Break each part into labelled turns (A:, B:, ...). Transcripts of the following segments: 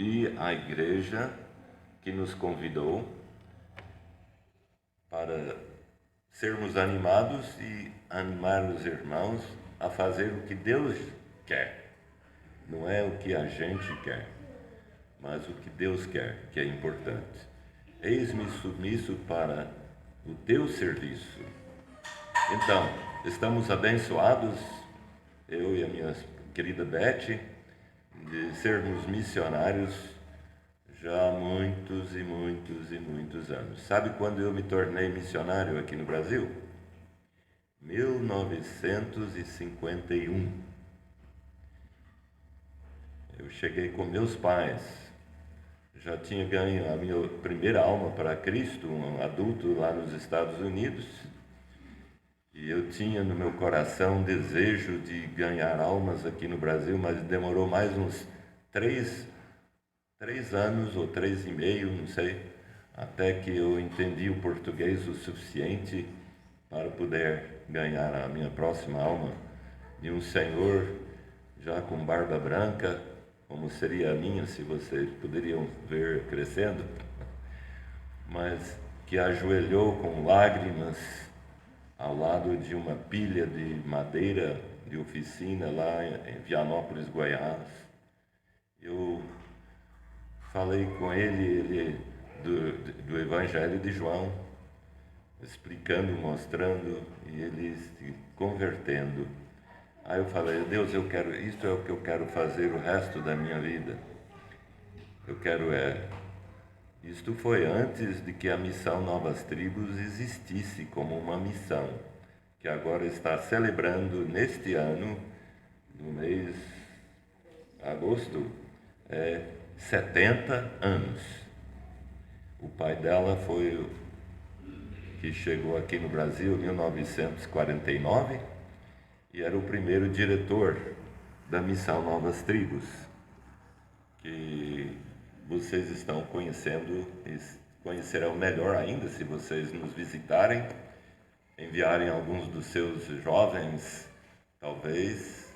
A: e a igreja que nos convidou para sermos animados e animar os irmãos a fazer o que Deus quer. Não é o que a gente quer, mas o que Deus quer, que é importante. Eis-me submisso para o teu serviço. Então, estamos abençoados, eu e a minha querida Beth, de sermos missionários já há muitos e muitos e muitos anos. Sabe quando eu me tornei missionário aqui no Brasil? 1951. Eu cheguei com meus pais, já tinha ganho a minha primeira alma para Cristo, um adulto lá nos Estados Unidos, e eu tinha no meu coração um desejo de ganhar almas aqui no Brasil, mas demorou mais uns 3 anos ou 3 e meio, não sei, até que eu entendi o português o suficiente para poder ganhar a minha próxima alma de um senhor já com barba branca, como seria a minha, se vocês poderiam ver crescendo, mas que ajoelhou com lágrimas ao lado de uma pilha de madeira de oficina lá em Vianópolis, Goiás. Eu falei com ele do Evangelho de João, explicando, mostrando, e ele se convertendo. Aí eu falei: Deus, isto é o que eu quero fazer o resto da minha vida. Isto foi antes de que a missão Novas Tribos existisse como uma missão, que agora está celebrando neste ano, no mês de agosto, 70 anos. O pai dela foi que chegou aqui no Brasil em 1949 e era o primeiro diretor da missão Novas Tribos, que vocês estão conhecendo e conhecerão melhor ainda se vocês nos visitarem, enviarem alguns dos seus jovens, talvez,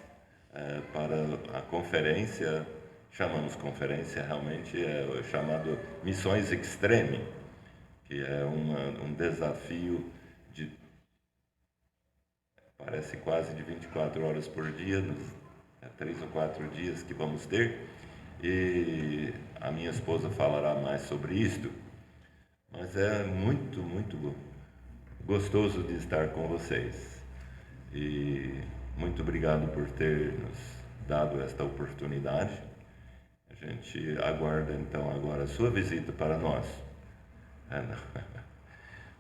A: para a conferência. Chamamos conferência, realmente é chamado Missões Extreme, que é um desafio parece quase de 24 horas por dia, 3 ou 4 dias que vamos ter, e a minha esposa falará mais sobre isto, mas é muito, muito gostoso de estar com vocês, e muito obrigado por ter nos dado esta oportunidade. A gente aguarda então agora a sua visita para nós.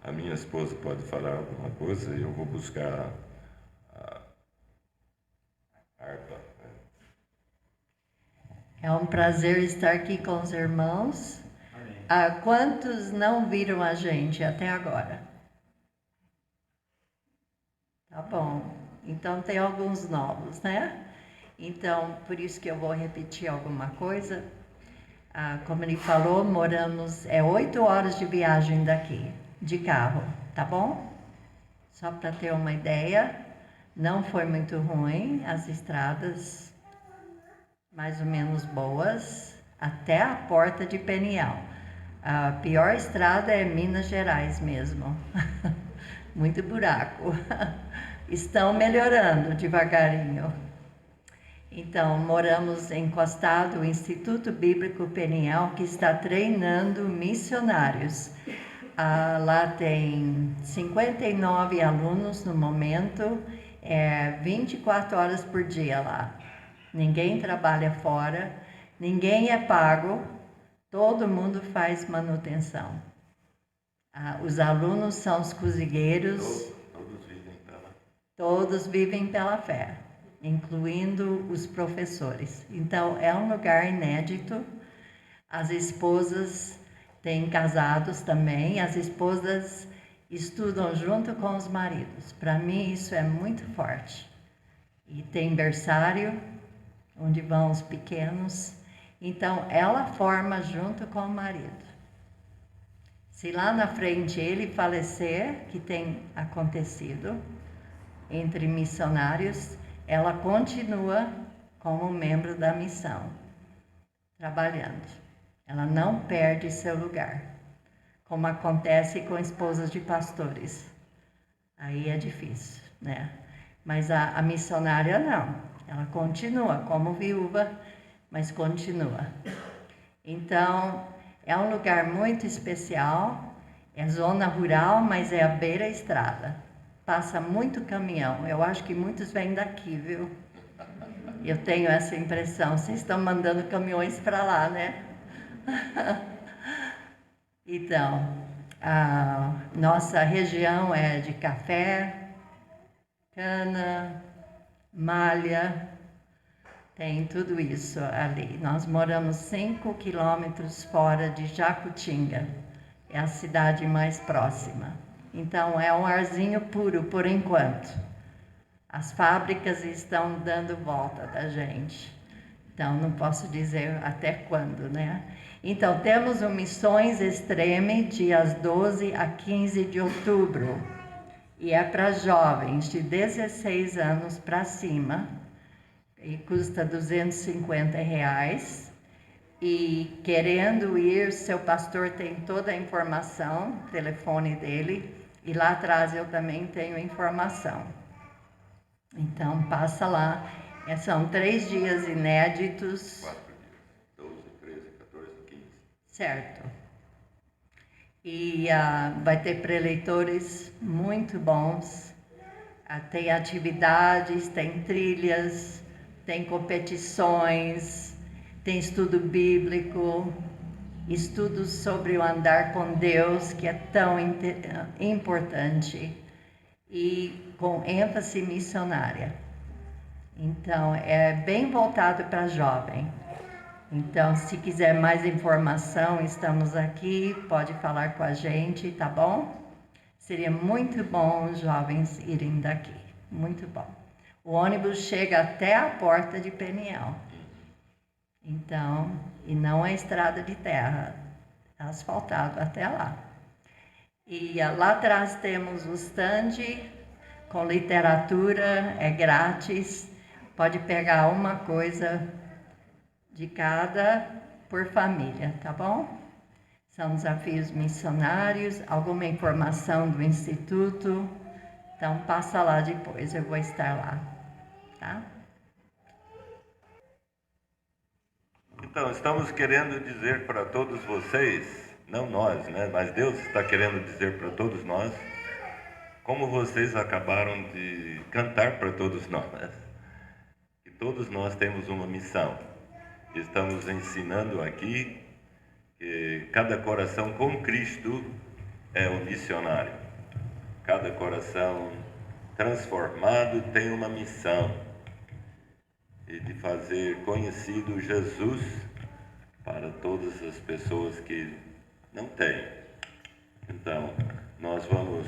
A: A minha esposa pode falar alguma coisa e eu vou buscar a harpa.
B: É um prazer estar aqui com os irmãos. Quantos não viram a gente até agora? Tá bom. Então tem alguns novos, né? Então, por isso que eu vou repetir alguma coisa. Como ele falou, moramos 8 horas de viagem daqui, de carro, tá bom? Só para ter uma ideia, não foi muito ruim, as estradas mais ou menos boas, até a porta de Peniel. A pior estrada é Minas Gerais mesmo, muito buraco. Estão melhorando devagarinho. Então, moramos encostado ao Instituto Bíblico Peniel, que está treinando missionários. Lá tem 59 alunos no momento, 24 horas por dia lá. Ninguém trabalha fora, ninguém é pago, todo mundo faz manutenção. Os alunos são os cozinheiros. Todos vivem pela fé, incluindo os professores. Então, é um lugar inédito. As esposas têm casados também, as esposas estudam junto com os maridos. Para mim, isso é muito forte. E tem berçário, onde vão os pequenos. Então, ela forma junto com o marido. Se lá na frente ele falecer, que tem acontecido entre missionários, ela continua como membro da missão. trabalhando. Ela não perde seu lugar, como acontece com esposas de pastores. Aí é difícil, né? Mas a missionária não. Ela continua como viúva, mas continua. Então, é um lugar muito especial. É zona rural, mas é à beira-estrada. Passa muito caminhão. Eu acho que muitos vêm daqui, viu? Eu tenho essa impressão. Vocês estão mandando caminhões para lá, né? Então, a nossa região é de café, cana, malha, tem tudo isso ali. Nós moramos 5 quilômetros fora de Jacutinga, é a cidade mais próxima. Então, é um arzinho puro por enquanto. As fábricas estão dando volta da gente. Então, não posso dizer até quando, né? Então, temos o Missões Extreme, dias 12 a 15 de outubro. E é para jovens de 16 anos para cima. E custa R$250. E querendo ir, seu pastor tem toda a informação, telefone dele. E lá atrás eu também tenho informação. Então, passa lá. São 3 dias inéditos.
A: 4 dias. 12, 13, 14, 15.
B: Certo. E vai ter preleitores muito bons. Tem atividades, tem trilhas, tem competições, tem estudo bíblico, estudos sobre o andar com Deus, que é tão importante, e com ênfase missionária. Então, é bem voltado para jovem. Então, se quiser mais informação, estamos aqui, pode falar com a gente, tá bom? Seria muito bom os jovens irem daqui, muito bom. O ônibus chega até a porta de Peniel. Então, e não é estrada de terra, é asfaltado até lá. E lá atrás temos o stand com literatura, é grátis. Pode pegar uma coisa de cada por família, tá bom? São desafios missionários, alguma informação do Instituto. Então, passa lá depois, eu vou estar lá, tá?
A: Então, estamos querendo dizer para todos vocês, não nós, né? Mas Deus está querendo dizer para todos nós, como vocês acabaram de cantar para todos nós, que todos nós temos uma missão. Estamos ensinando aqui que cada coração com Cristo é um missionário. Cada coração transformado tem uma missão, e de fazer conhecido Jesus para todas as pessoas que não têm. Então, nós vamos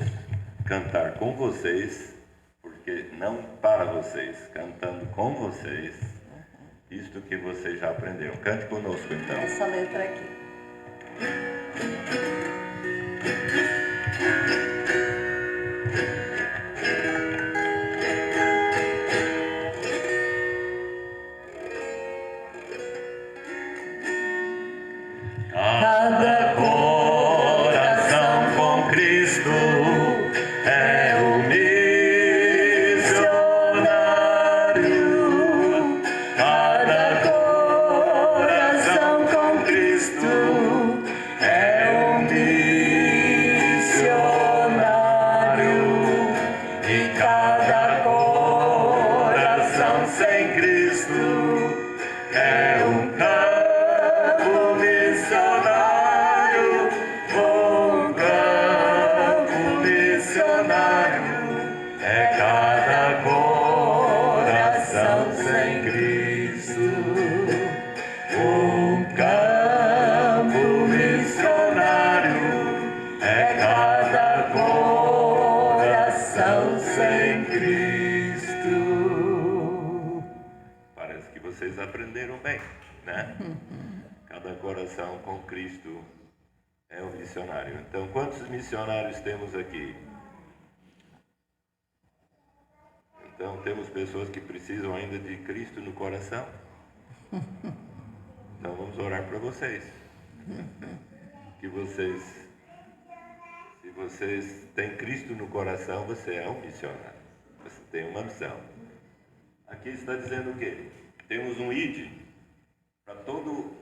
A: cantar com vocês, porque não para vocês, cantando com vocês, isto que vocês já aprenderam. Cante conosco, então.
B: Essa letra aqui.
A: Cada coração com Cristo é um missionário. Cada coração com Cristo é um missionário. E cada coração sem Cristo é um campo missionário, um campo missionário. É cada coração sem Cristo, um campo missionário. É cada coração sem Cristo. Parece que vocês aprenderam bem, né? Cada coração com Cristo é um missionário. Então, quantos missionários temos aqui? Então, temos pessoas que precisam ainda de Cristo no coração? Então vamos orar para vocês. Que vocês, se vocês têm Cristo no coração, você é um missionário. Você tem uma missão. Aqui está dizendo o quê? Temos um id para todo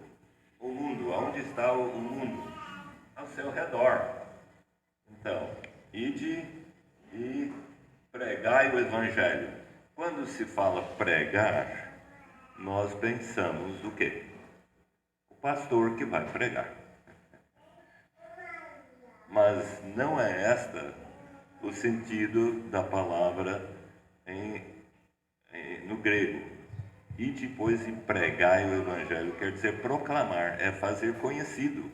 A: o mundo. Aonde está o mundo? Ao seu redor. Então, ide e pregai o Evangelho. Quando se fala pregar, nós pensamos o quê? O pastor que vai pregar. Mas não é esta o sentido da palavra no grego. Ide, pois, e pregai o Evangelho, quer dizer proclamar, é fazer conhecido.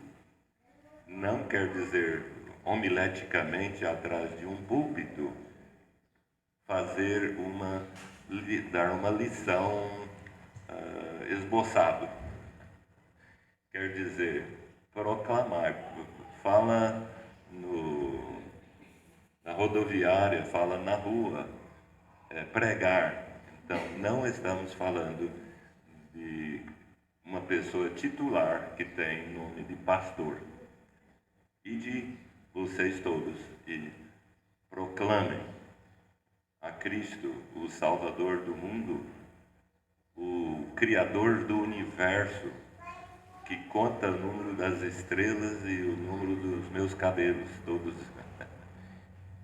A: Não quer dizer homileticamente atrás de um púlpito, dar uma lição esboçado. Quer dizer, proclamar. Fala na rodoviária, fala na rua, pregar. Então, não estamos falando de uma pessoa titular que tem nome de pastor. Ide vocês todos e proclamem a Cristo, o Salvador do mundo, o Criador do universo, que conta o número das estrelas e o número dos meus cabelos, todos.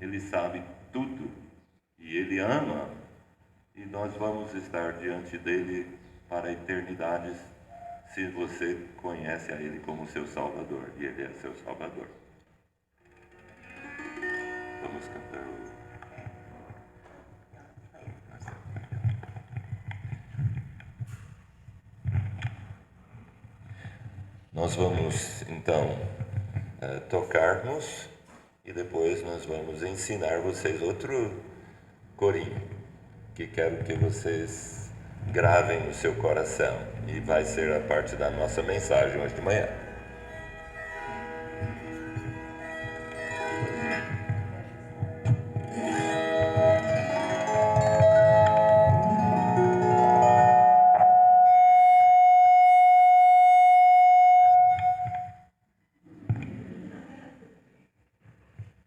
A: Ele sabe tudo e Ele ama, e nós vamos estar diante dele para a eternidade, se você conhece a Ele como seu Salvador, e Ele é seu Salvador. Vamos cantar o... Nós vamos, então, tocarmos e depois nós vamos ensinar vocês outro corinho, que quero que vocês gravem no seu coração e vai ser a parte da nossa mensagem hoje de manhã.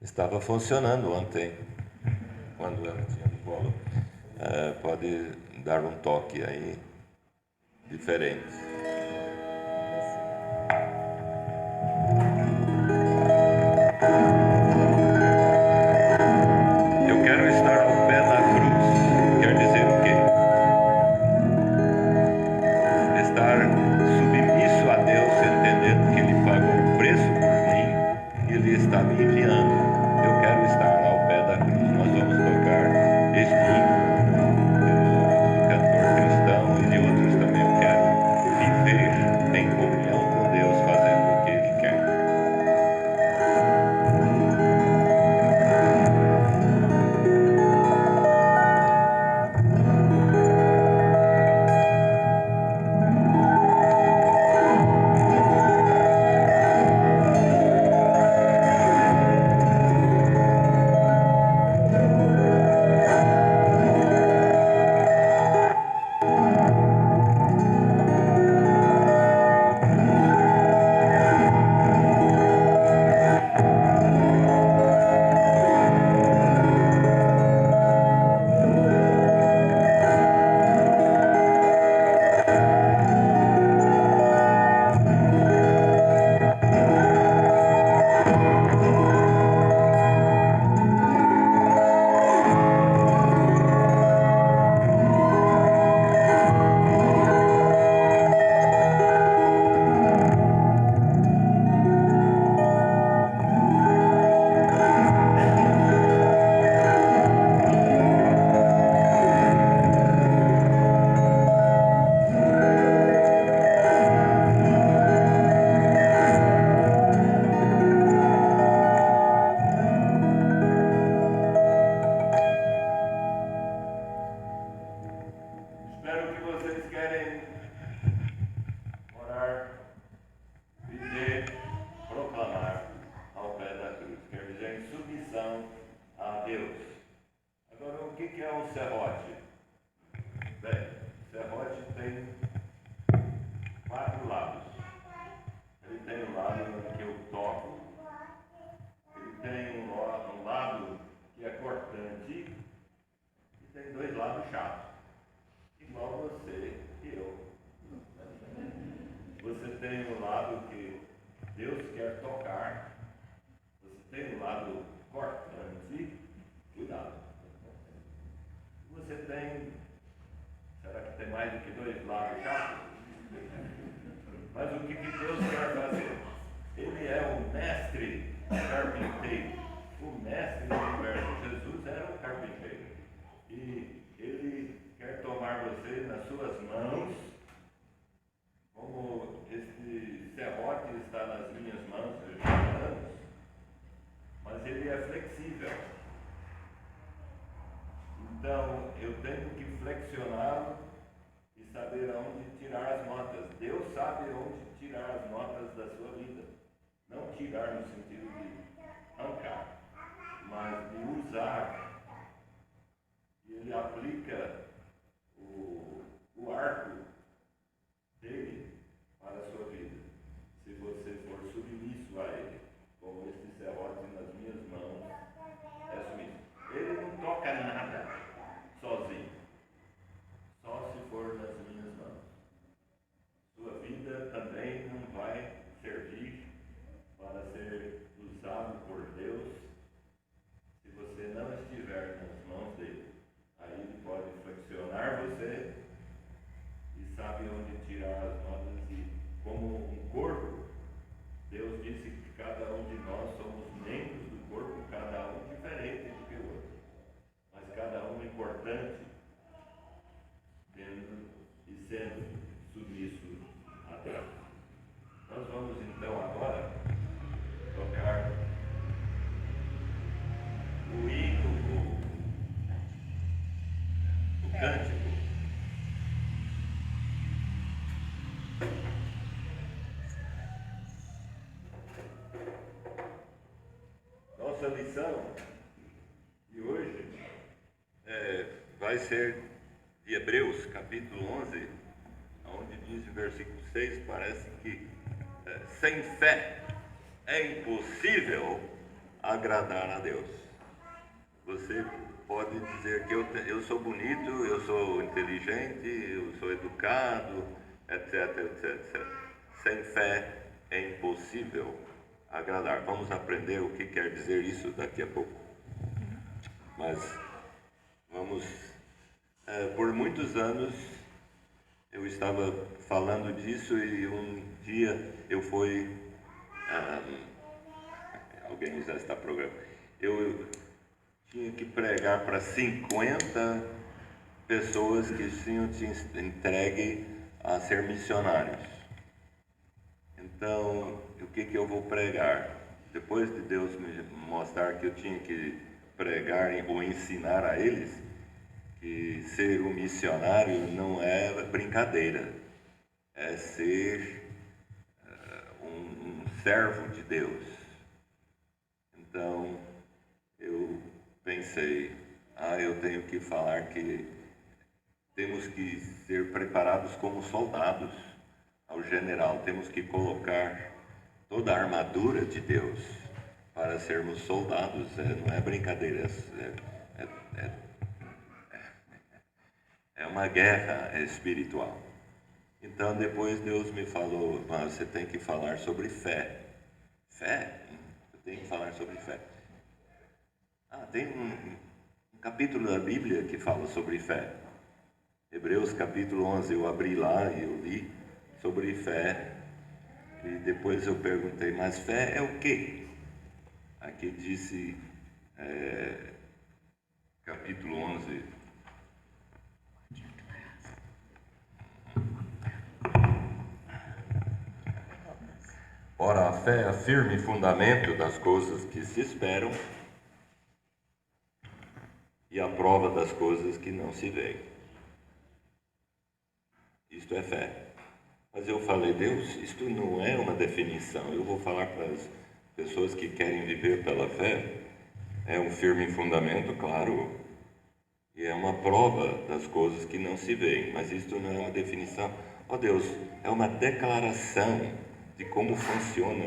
A: Estava funcionando ontem, quando ela tinha no colo. Pode dar um toque aí, diferente. Eu quero estar ao pé da cruz. Quer dizer o quê? Estar submisso a Deus, entendendo que Ele pagou o preço por mim e Ele está me enviando. Eu quero estar ao pé da cruz. Nós vamos tocar este hino do cantor cristão e de outros também. Eu quero viver em comunhão com Deus, fazendo o que Ele quer. Espero que vocês querem orar, dizer, proclamar ao pé da cruz. Quer dizer, em submissão a Deus. Agora, o que é um serrote? Bem, o serrote tem 4 lados. igual você e eu. Você tem um lado que Deus quer tocar, você tem um lado cortante, cuidado. Você tem, será que tem mais do que dois lados chatos? Mas o que Deus quer fazer? Ele é o mestre carpinteiro, o mestre do universo. Jesus era o carpinteiro. E ele quer tomar você nas suas mãos, como este serrote está nas minhas mãos há anos, mas ele é flexível. Então eu tenho que flexioná-lo e saber aonde tirar as notas. Deus sabe onde tirar as notas da sua vida. Não tirar no sentido de arrancar, mas de usar. E ele aplica o arco dele para a sua vida. Se você for submisso a ele, como este serrote nas minhas mãos, é submisso. Ele não toca nada sozinho, só se for nas minhas mãos. Sua vida também não vai servir para ser usado por Deus se você não estiver nas mãos dele. Aí ele pode flexionar você e sabe onde tirar as notas. E como um corpo, Deus disse que cada um de nós somos membros do corpo, cada um diferente do que o outro, mas cada um importante, tendo e sendo submisso a Deus. Nós vamos então agora tocar o hino, o cântico. Nossa lição de hoje vai ser de Hebreus, capítulo 11, onde diz o versículo 6, parece que sem fé é impossível agradar a Deus. Você pode dizer que eu sou bonito, eu sou inteligente, eu sou educado, etc, etc, etc. Sem fé é impossível agradar. Vamos aprender o que quer dizer isso daqui a pouco. Mas vamos... por muitos anos eu estava falando disso e um dia eu fui... alguém já está programando. Eu tinha que pregar para 50 pessoas que tinham te entregue a ser missionários. Então, o que eu vou pregar? Depois de Deus me mostrar que eu tinha que pregar ou ensinar a eles que ser um missionário não é brincadeira, é ser um servo de Deus. Então, eu pensei, eu tenho que falar que temos que ser preparados como soldados ao general, temos que colocar toda a armadura de Deus para sermos soldados, não é brincadeira, é uma guerra espiritual. Então depois Deus me falou, você tem que falar sobre fé. Fé? Eu tenho que falar sobre fé. Tem um capítulo da Bíblia que fala sobre fé. Hebreus capítulo 11, eu abri lá e eu li sobre fé. E depois eu perguntei, mas fé é o quê? Aqui disse, capítulo 11. Ora, a fé é firme fundamento das coisas que se esperam e a prova das coisas que não se veem. Isto é fé. Mas eu falei, Deus, isto não é uma definição. Eu vou falar para as pessoas que querem viver pela fé. É um firme fundamento, claro, e é uma prova das coisas que não se veem. Mas isto não é uma definição. Deus, é uma declaração de como funciona,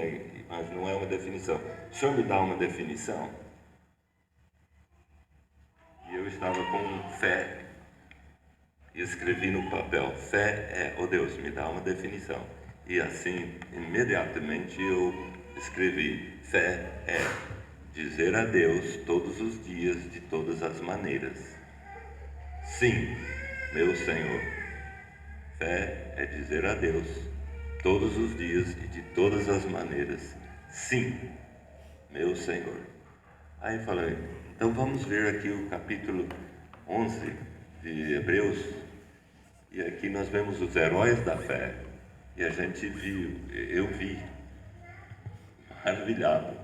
A: mas não é uma definição. O Senhor me dá uma definição? E eu estava com fé. e escrevi no papel: fé é, oh Deus, me dá uma definição. E assim, imediatamente eu escrevi: fé é dizer a Deus todos os dias, de todas as maneiras: sim, meu Senhor. Fé é dizer a Deus todos os dias e de todas as maneiras: sim, meu Senhor. Aí falei: então vamos ver aqui o capítulo 11 de Hebreus, e aqui nós vemos os heróis da fé, e a gente viu, eu vi, maravilhado,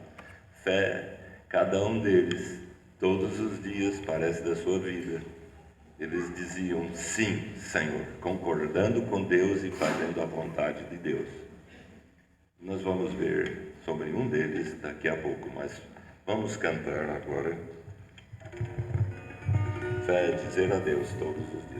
A: fé, cada um deles, todos os dias, parece, da sua vida, eles diziam sim, Senhor, concordando com Deus e fazendo a vontade de Deus. Nós vamos ver sobre um deles daqui a pouco, mas vamos cantar agora. Fé é dizer a Deus todos os dias.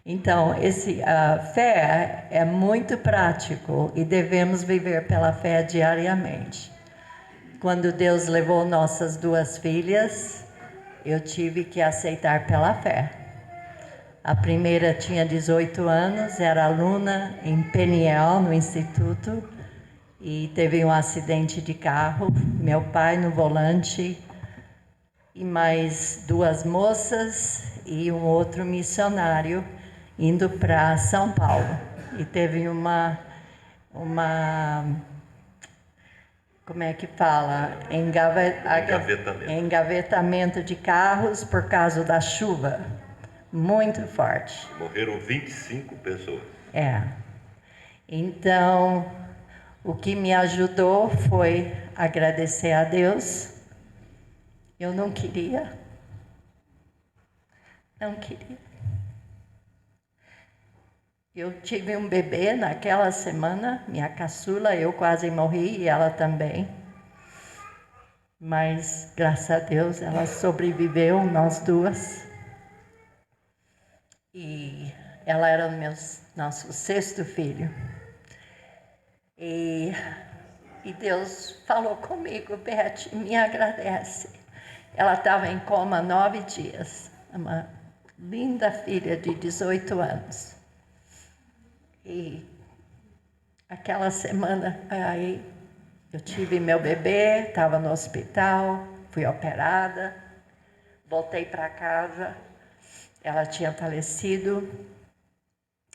B: Então, a fé é muito prático e devemos viver pela fé diariamente. Quando Deus levou nossas duas filhas, eu tive que aceitar pela fé. A primeira tinha 18 anos, era aluna em Peniel, no instituto, e teve um acidente de carro, meu pai no volante, e mais duas moças e um outro missionário indo para São Paulo. E teve uma como é que fala? Engavetamento de carros por causa da chuva, muito forte.
A: Morreram 25 pessoas.
B: Então, o que me ajudou foi agradecer a Deus. Eu não queria. Eu tive um bebê naquela semana, minha caçula, eu quase morri e ela também. Mas, graças a Deus, ela sobreviveu, nós duas. E ela era nosso sexto filho. E Deus falou comigo: Beth, me agradece. Ela estava em coma 9 dias, uma linda filha de 18 anos. E aquela semana, aí eu tive meu bebê, estava no hospital, fui operada, voltei para casa, ela tinha falecido,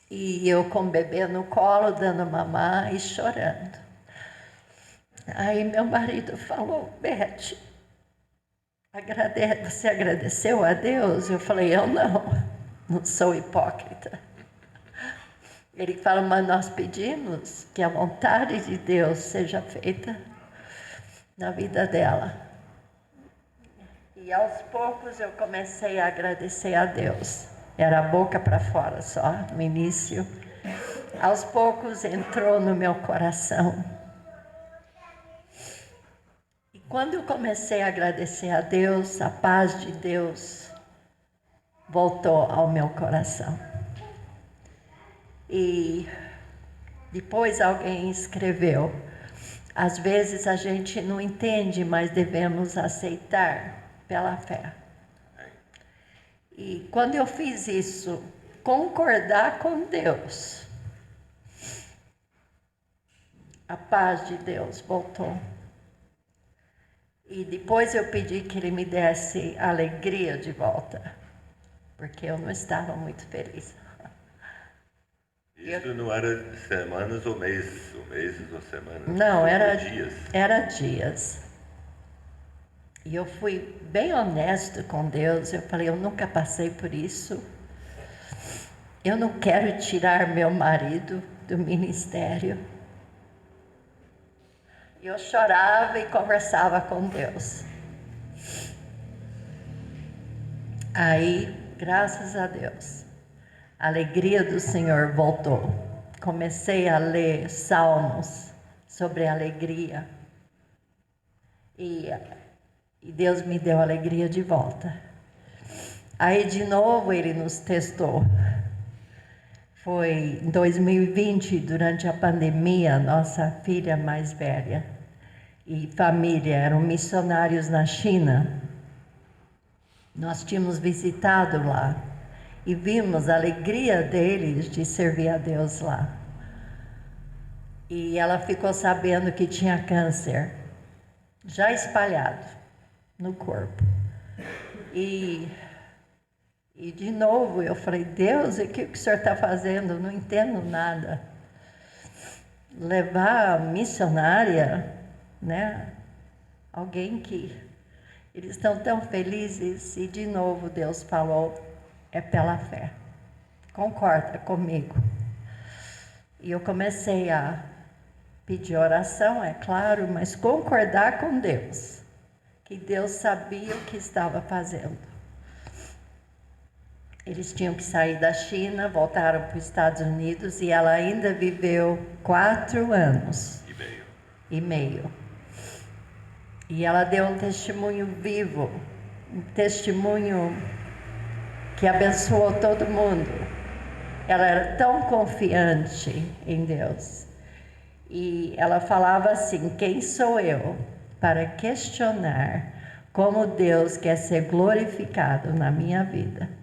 B: e eu com o bebê no colo, dando mamar e chorando. Aí meu marido falou: Beth, você agradeceu a Deus? Eu falei: eu não sou hipócrita. Ele fala: mas nós pedimos que a vontade de Deus seja feita na vida dela. E aos poucos eu comecei a agradecer a Deus. Era a boca para fora só, no início. Aos poucos entrou no meu coração. E quando eu comecei a agradecer a Deus, a paz de Deus voltou ao meu coração. E depois alguém escreveu: às vezes a gente não entende, mas devemos aceitar pela fé. E quando eu fiz isso, concordar com Deus, a paz de Deus voltou. E depois eu pedi que Ele me desse alegria de volta, porque eu não estava muito feliz.
A: Isso não era semanas ou meses, ou semanas?
B: Não, era
A: dias.
B: Era dias. E eu fui bem honesto com Deus. Eu falei: eu nunca passei por isso. Eu não quero tirar meu marido do ministério. E eu chorava e conversava com Deus. Aí, graças a Deus, a alegria do Senhor voltou. Comecei a ler salmos sobre alegria. E Deus me deu alegria de volta. Aí de novo Ele nos testou. Foi em 2020, durante a pandemia, nossa filha mais velha e família eram missionários na China. Nós tínhamos visitado lá e vimos a alegria deles de servir a Deus lá. E ela ficou sabendo que tinha câncer, já espalhado no corpo. E de novo eu falei: Deus, o que o Senhor está fazendo? Eu não entendo nada. Levar a missionária, né? Alguém que eles estão tão felizes. E de novo Deus falou: é pela fé. Concorda comigo? E eu comecei a pedir oração, é claro, mas concordar com Deus, que Deus sabia o que estava fazendo. Eles tinham que sair da China, voltaram para os Estados Unidos e ela ainda viveu 4 anos e meio. E ela deu um testemunho vivo, um testemunho que abençoou todo mundo. Ela era tão confiante em Deus. E ela falava assim: quem sou eu para questionar como Deus quer ser glorificado na minha vida?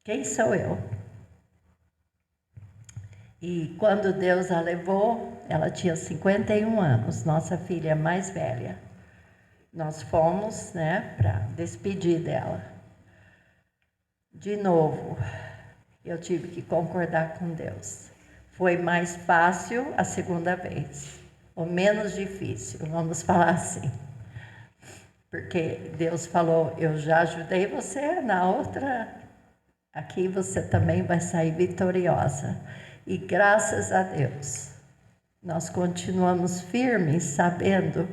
B: Quem sou eu? E quando Deus a levou, ela tinha 51 anos, nossa filha mais velha. Nós fomos, né, para despedir dela. De novo, eu tive que concordar com Deus. Foi mais fácil a segunda vez, ou menos difícil, vamos falar assim. Porque Deus falou: eu já ajudei você, na outra, aqui você também vai sair vitoriosa. E graças a Deus, nós continuamos firmes, sabendo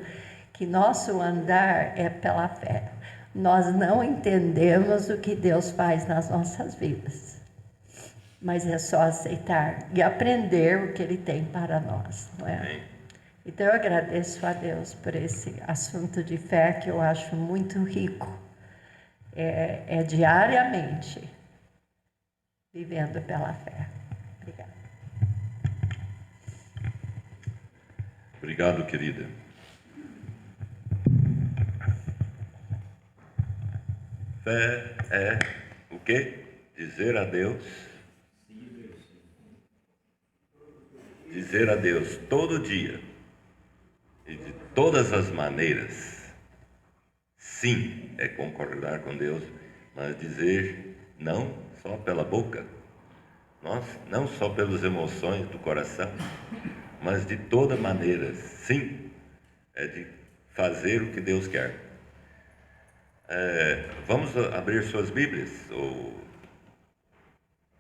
B: que nosso andar é pela fé. Nós não entendemos o que Deus faz nas nossas vidas, mas é só aceitar e aprender o que Ele tem para nós, não é? Então eu agradeço a Deus por esse assunto de fé que eu acho muito rico. É diariamente vivendo pela fé. Obrigada.
A: Obrigado, querida. Fé é o quê? Dizer a Deus. Dizer a Deus todo dia e de todas as maneiras. Sim, é concordar com Deus, mas dizer não só pela boca, não só pelas emoções do coração, mas de toda maneira. Sim, é de fazer o que Deus quer. Vamos abrir suas Bíblias, ou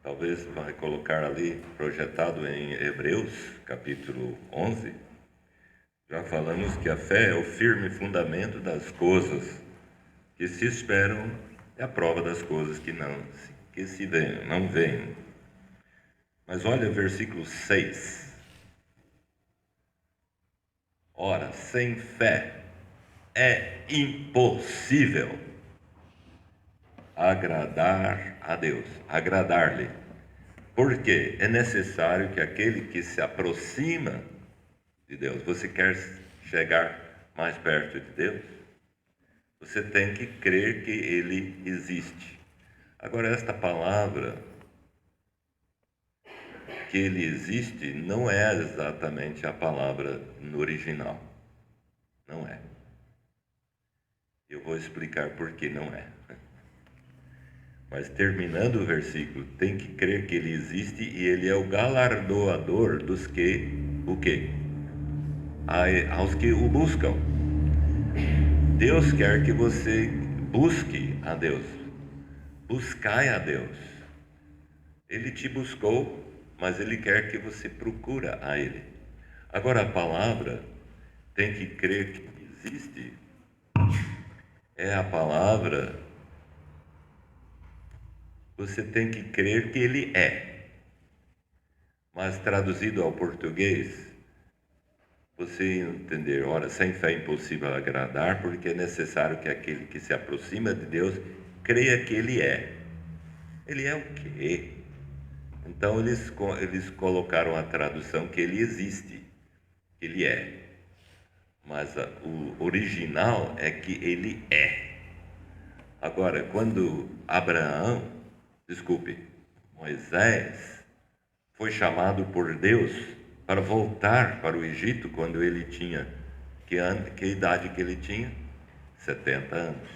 A: talvez vai colocar ali, projetado em Hebreus, capítulo 11. Já falamos que a fé é o firme fundamento das coisas que se esperam, é a prova das coisas que não veem. Mas olha versículo 6. Ora, sem fé é impossível agradar a Deus, agradar-lhe. Porque é necessário que aquele que se aproxima de Deus, você quer chegar mais perto de Deus, você tem que crer que Ele existe. Agora, esta palavra, que Ele existe, não é exatamente a palavra no original. Não é. Eu vou explicar por que não é. Mas terminando o versículo, tem que crer que Ele existe e Ele é o galardoador dos que, o quê? Aos que o buscam. Deus quer que você busque a Deus. Buscai a Deus. Ele te buscou, mas Ele quer que você procura a Ele. Agora, a palavra tem que crer que existe. É a palavra, você tem que crer que Ele é. Mas traduzido ao português, você entender, ora, sem fé é impossível agradar, porque é necessário que aquele que se aproxima de Deus creia que Ele é. Ele é o quê? Então eles colocaram a tradução que Ele existe, que Ele é. Mas o original é que Ele é. Agora, quando Moisés foi chamado por Deus para voltar para o Egito quando ele tinha, que idade que ele tinha? 70 anos.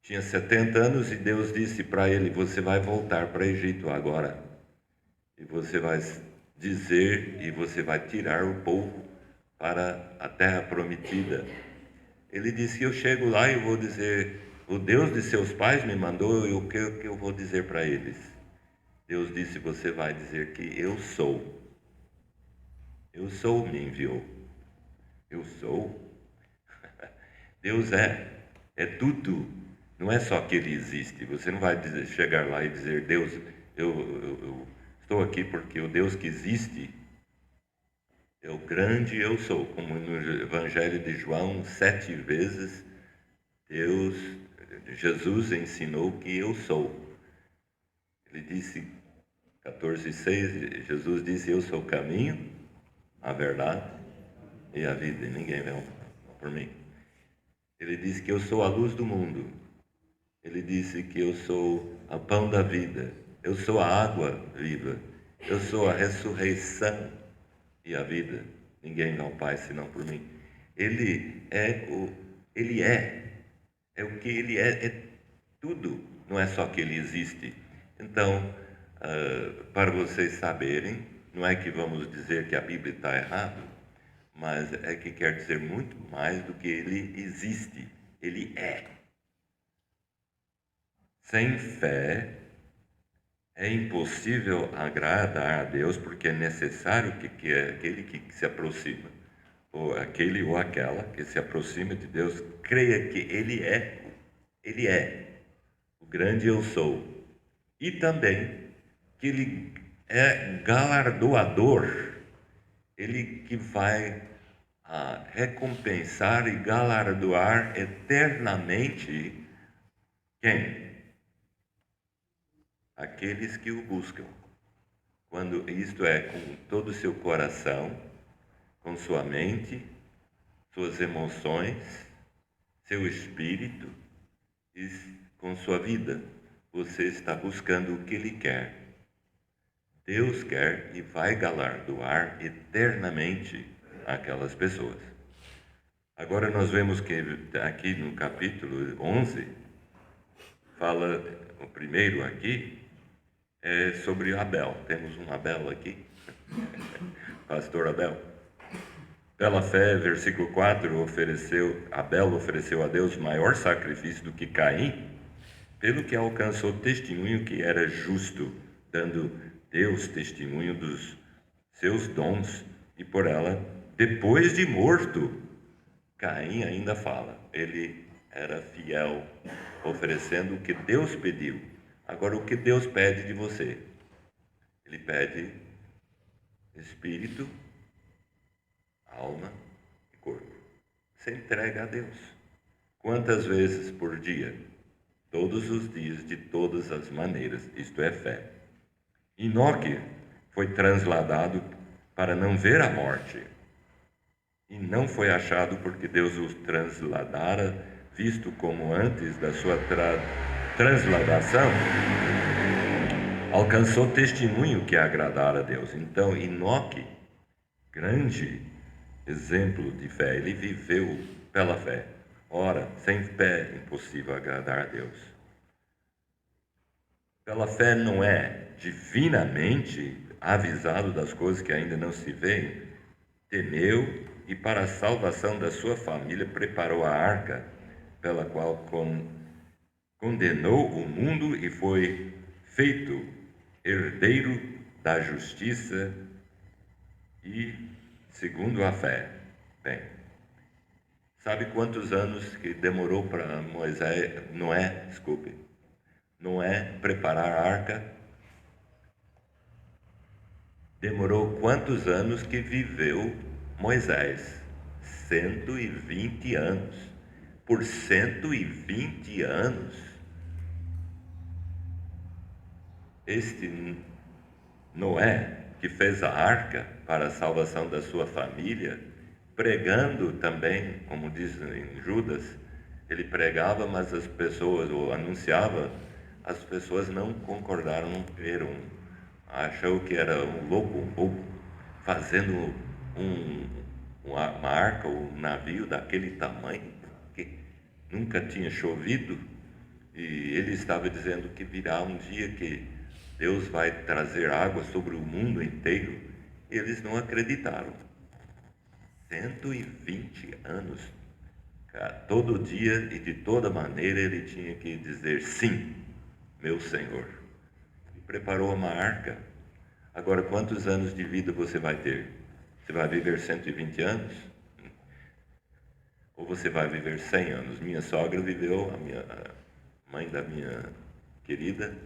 A: Tinha 70 anos e Deus disse para ele, você vai voltar para o Egito agora. E você vai dizer, e você vai tirar o povo para a terra prometida. Ele disse, eu chego lá e eu vou dizer, o Deus de seus pais me mandou, e o que eu vou dizer para eles? Deus disse, você vai dizer que eu sou. Eu sou me enviou. Eu sou. Deus é tudo. Não é só que Ele existe. Você não vai chegar lá e dizer, Deus, eu estou aqui porque o Deus que existe é o grande eu sou. Como no Evangelho de João, 7 vezes, Jesus ensinou que eu sou. Ele disse, 14:6, Jesus disse, eu sou o caminho, a verdade e a vida, e ninguém vem por mim. Ele disse que eu sou a luz do mundo. Ele disse que eu sou o pão da vida. Eu sou a água viva. Eu sou a ressurreição e a vida. Ninguém vem ao Pai senão por mim. Ele é é o que Ele é tudo. Não é só que Ele existe. Então, para vocês saberem, não é que vamos dizer que a Bíblia está errada, mas é que quer dizer muito mais do que Ele existe. Ele é. Sem fé é impossível agradar a Deus, porque é necessário que aquele que se aproxima, ou aquele ou aquela que se aproxima de Deus, creia que Ele é o grande eu sou. E também que Ele é galardoador, Ele que vai recompensar e galardoar eternamente quem? Aqueles que o buscam. Quando isto é, com todo o seu coração, com sua mente, suas emoções, seu espírito e com sua vida, você está buscando o que Ele quer. Deus quer e vai galardoar eternamente aquelas pessoas. Agora nós vemos que aqui no capítulo 11, fala, o primeiro aqui, é sobre Abel. Temos um Abel aqui, pastor Abel. Pela fé, versículo 4, Abel ofereceu a Deus maior sacrifício do que Caim, pelo que alcançou testemunho que era justo, dando Deus testemunho dos seus dons, e por ela, depois de morto, Caim ainda fala, ele era fiel, oferecendo o que Deus pediu. Agora, o que Deus pede de você? Ele pede espírito, alma e corpo. Você entrega a Deus. Quantas vezes por dia? todos os dias, de todas as maneiras. Isto é fé. Enoque foi transladado para não ver a morte, e não foi achado porque Deus o transladara, visto como antes da sua transladação alcançou testemunho que agradara a Deus. Então, Enoque, grande exemplo de fé, ele viveu pela fé. Ora, sem fé é impossível agradar a Deus. Pela fé Noé, divinamente avisado das coisas que ainda não se veem, temeu e para a salvação da sua família preparou a arca, pela qual condenou o mundo e foi feito herdeiro da justiça e segundo a fé. Bem, sabe quantos anos que demorou para Noé preparar a arca? Demorou quantos anos que viveu Moisés? 120 anos. Por 120 anos, este Noé, que fez a arca para a salvação da sua família, pregando também, como diz em Judas, ele pregava, mas as pessoas, ou anunciava, as pessoas não concordaram, não creram, achou que era um louco, ou fazendo uma arca, um navio daquele tamanho, que nunca tinha chovido, e ele estava dizendo que virá um dia que Deus vai trazer água sobre o mundo inteiro. Eles não acreditaram. 120 anos. Todo dia e de toda maneira ele tinha que dizer sim, meu Senhor. E preparou uma arca. Agora, quantos anos de vida você vai ter? Você vai viver 120 anos? Ou você vai viver 100 anos? Minha sogra viveu, a mãe da minha querida,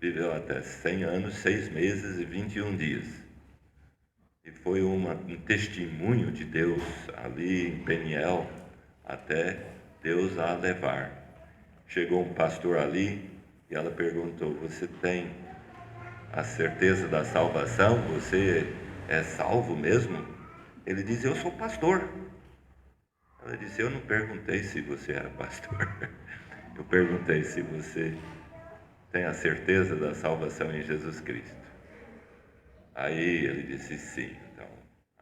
A: viveu até 100 anos, 6 meses e 21 dias. E foi um testemunho de Deus ali em Peniel, até Deus a levar. Chegou um pastor ali e ela perguntou: você tem a certeza da salvação? Você é salvo mesmo? Ele disse: eu sou pastor. Ela disse: eu não perguntei se você era pastor. Eu perguntei se você tem a certeza da salvação em Jesus Cristo. Aí ele disse: sim. Então,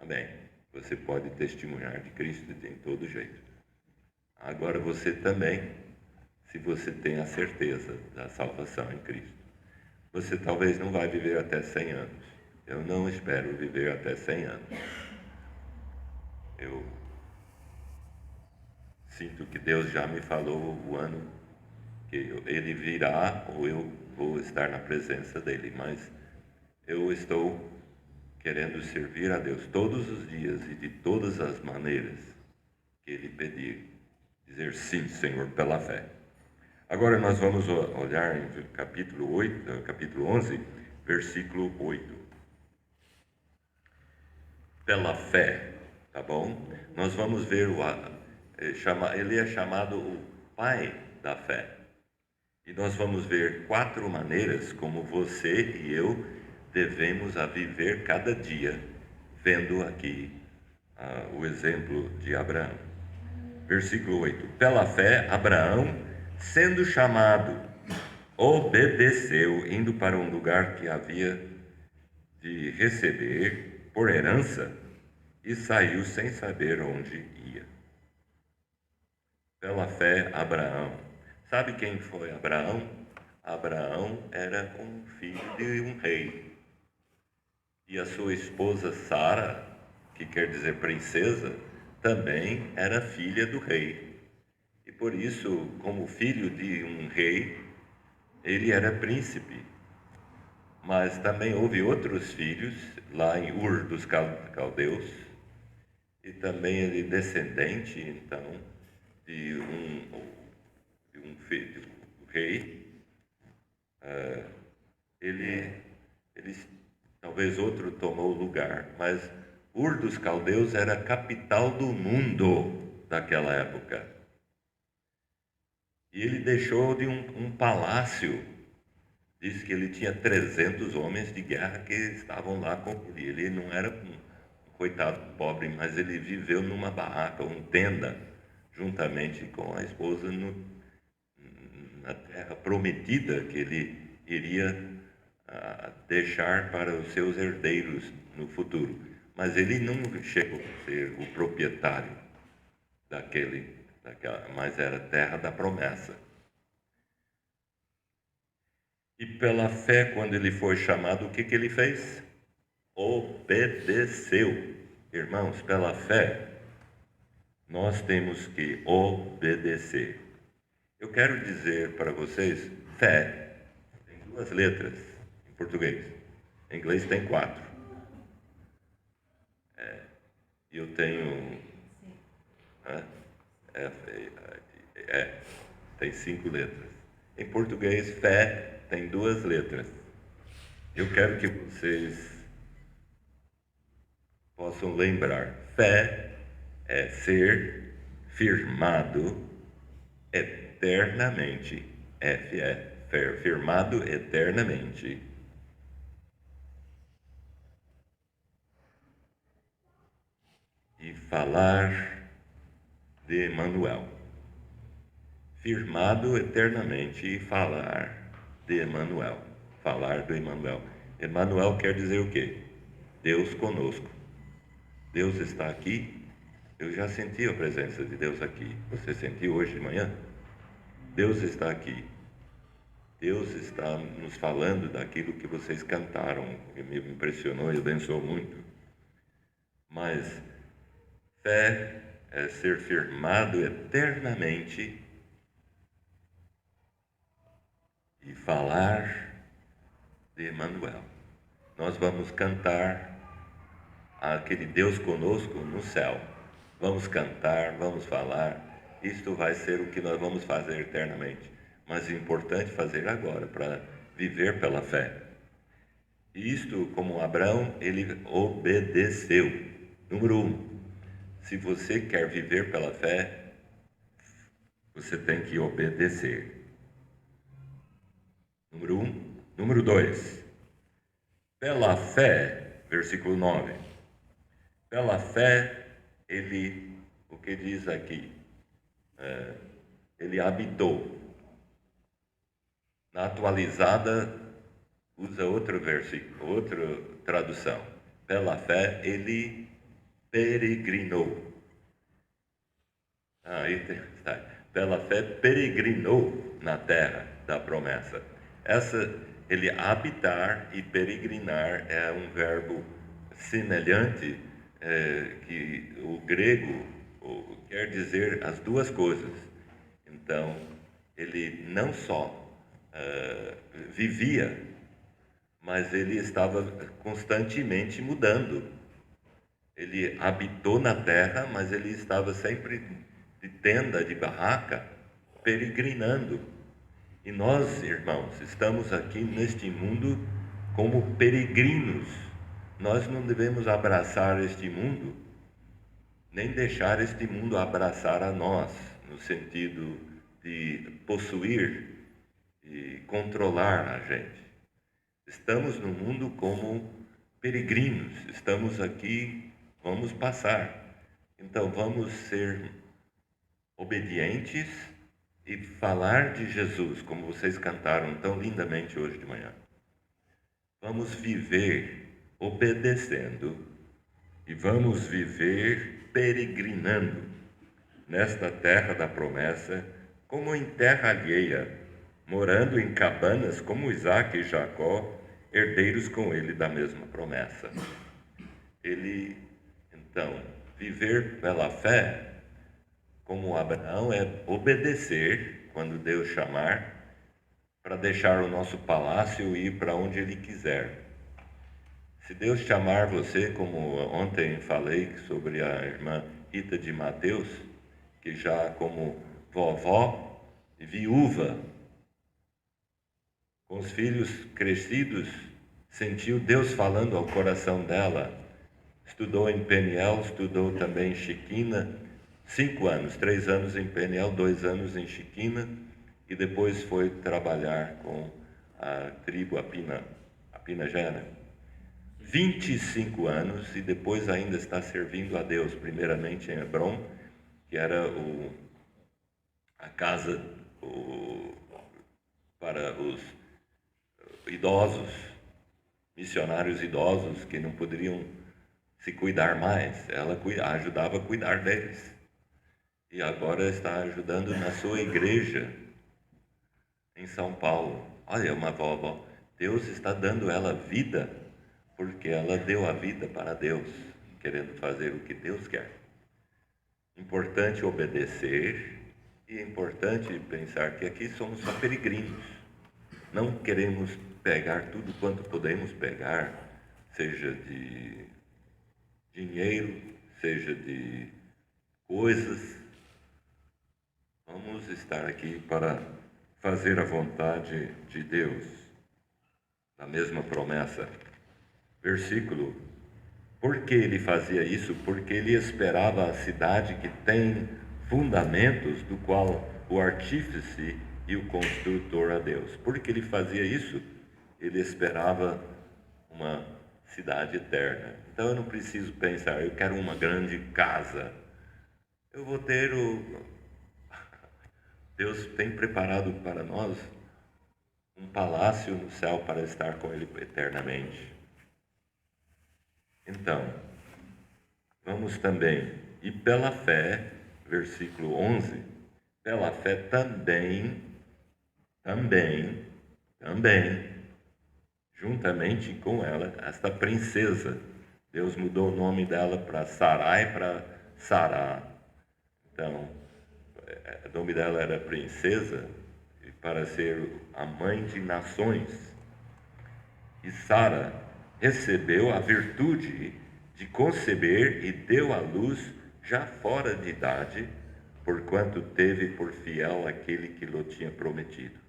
A: amém. Você pode testemunhar de Cristo de todo jeito. Agora você também, se você tem a certeza da salvação em Cristo. Você talvez não vai viver até 100 anos. Eu não espero viver até 100 anos. Eu sinto que Deus já me falou o ano que Ele virá ou eu vou estar na presença dEle, mas eu estou querendo servir a Deus todos os dias e de todas as maneiras que Ele pedir, dizer sim, Senhor, pela fé. Agora nós vamos olhar em capítulo 11, versículo 8. Pela fé, tá bom? Nós vamos ver ele é chamado o pai da fé. E nós vamos ver 4 maneiras como você e eu devemos a viver cada dia, vendo aqui o exemplo de Abraão. Versículo 8. Pela fé, Abraão, sendo chamado, obedeceu, indo para um lugar que havia de receber por herança, e saiu sem saber onde ia. Pela fé, Abraão. Sabe quem foi Abraão? Abraão era um filho de um rei. E a sua esposa Sara, que quer dizer princesa, também era filha do rei. E por isso, como filho de um rei, ele era príncipe. Mas também houve outros filhos lá em Ur dos Caldeus, e também ele descendente, então, de um filho do rei. Talvez outro tomou o lugar, mas Ur dos Caldeus era a capital do mundo daquela época. E ele deixou de um palácio. Diz que ele tinha 300 homens de guerra que estavam lá com ele. Ele não era um coitado pobre, mas ele viveu numa barraca, uma tenda, juntamente com a esposa, na terra prometida que ele iria deixar para os seus herdeiros no futuro. Mas ele não chegou a ser o proprietário daquela, mas era terra da promessa. E pela fé, quando ele foi chamado, o que ele fez? Obedeceu. Irmãos, pela fé, nós temos que obedecer. Eu quero dizer para vocês, fé tem 2 letras em português. Em inglês tem 4. Eu tenho... tem 5 letras. Em português, fé tem 2 letras. Eu quero que vocês possam lembrar. Fé é ser firmado eternamente. F é firmado eternamente. E falar de Emmanuel. Firmado eternamente e falar de Emmanuel. Falar do Emmanuel. Emmanuel quer dizer o quê? Deus conosco. Deus está aqui. Eu já senti a presença de Deus aqui. Você sentiu hoje de manhã? Deus está aqui. Deus está nos falando daquilo que vocês cantaram, que me impressionou e abençoou muito. Mas fé é ser firmado eternamente e falar de Emmanuel. Nós vamos cantar aquele Deus conosco no céu. Vamos cantar, vamos falar. Isto vai ser o que nós vamos fazer eternamente. Mas é importante fazer agora, para viver pela fé. E isto, como Abraão, ele obedeceu. Número 1, se você quer viver pela fé, você tem que obedecer. Número 1. Número 2, pela fé, versículo 9. Pela fé, ele, o que diz aqui? Ele habitou. Na atualizada, usa outro versículo, outra tradução. Pela fé, ele peregrinou. Pela fé, peregrinou na terra da promessa. Ele habitar e peregrinar é um verbo semelhante, que o grego quer dizer as duas coisas. Então, ele não só vivia, mas ele estava constantemente mudando. Ele habitou na terra, mas ele estava sempre de tenda, de barraca, peregrinando. E nós, irmãos, estamos aqui neste mundo como peregrinos. Nós não devemos abraçar este mundo, nem deixar este mundo abraçar a nós, no sentido de possuir e controlar a gente. Estamos no mundo como peregrinos, estamos aqui, vamos passar. Então vamos ser obedientes e falar de Jesus, como vocês cantaram tão lindamente hoje de manhã. Vamos viver obedecendo e vamos viver peregrinando nesta terra da promessa, como em terra alheia, morando em cabanas como Isaac e Jacó, herdeiros com ele da mesma promessa. Então, viver pela fé, como Abraão, é obedecer quando Deus chamar, para deixar o nosso palácio e ir para onde Ele quiser. Se Deus chamar você, como ontem falei sobre a irmã Rita de Mateus, que já como vovó e viúva, com os filhos crescidos, sentiu Deus falando ao coração dela. Estudou em Peniel, estudou também em Chiquina, 5 anos, 3 anos em Peniel, 2 anos em Chiquina, e depois foi trabalhar com a tribo Apinagera. 25 anos, e depois ainda está servindo a Deus, primeiramente em Hebrom, que era a casa para os idosos, missionários idosos que não poderiam se cuidar mais. Ela ajudava a cuidar deles. E agora está ajudando na sua igreja em São Paulo. Olha, uma vovó, Deus está dando ela vida, porque ela deu a vida para Deus, querendo fazer o que Deus quer. Importante obedecer, e é importante pensar que aqui somos só peregrinos. Não queremos pegar tudo quanto podemos pegar, seja de dinheiro, seja de coisas. Vamos estar aqui para fazer a vontade de Deus. A mesma promessa. Versículo. Por que ele fazia isso? Porque ele esperava a cidade que tem fundamentos, do qual o artífice e o construtor é Deus. Por que ele fazia isso? Ele esperava uma cidade eterna. Então eu não preciso pensar, eu quero uma grande casa. Eu vou ter Deus tem preparado para nós um palácio no céu para estar com Ele eternamente. Então, vamos também, e pela fé, versículo 11, pela fé também, juntamente com ela, esta princesa, Deus mudou o nome dela para Sarai para Sará. Então, o nome dela era princesa para ser a mãe de nações. E Sara recebeu a virtude de conceber e deu à luz já fora de idade, porquanto teve por fiel aquele que lhe tinha prometido.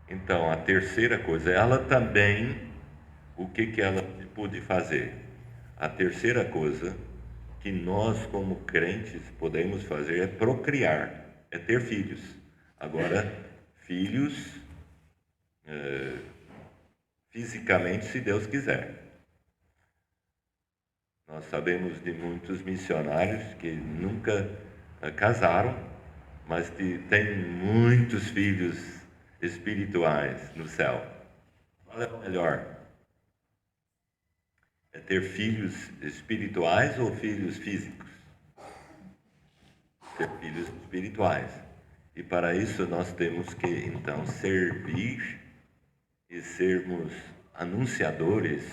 A: Então, a terceira coisa, ela também, o que ela pôde fazer? A terceira coisa que nós, como crentes, podemos fazer é procriar, é ter filhos. Agora, filhos fisicamente, se Deus quiser. Nós sabemos de muitos missionários que nunca casaram, mas que têm muitos filhos espirituais no céu. Qual é o melhor? É ter filhos espirituais ou filhos físicos? Ter filhos espirituais. E para isso nós temos que, então, servir e sermos anunciadores